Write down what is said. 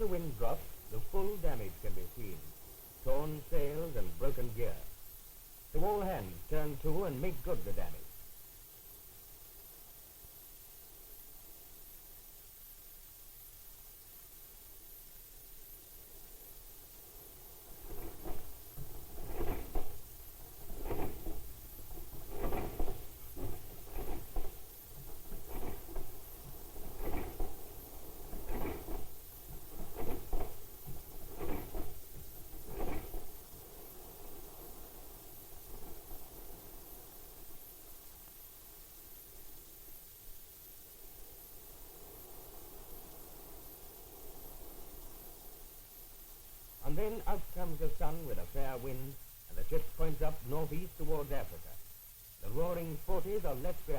the wind drops, the full damage can be seen. Torn sails and broken gear. So all hands turn to and make good the damage. And then out comes the sun with a fair wind, and the ship points up northeast towards Africa. The roaring 40s are left behind.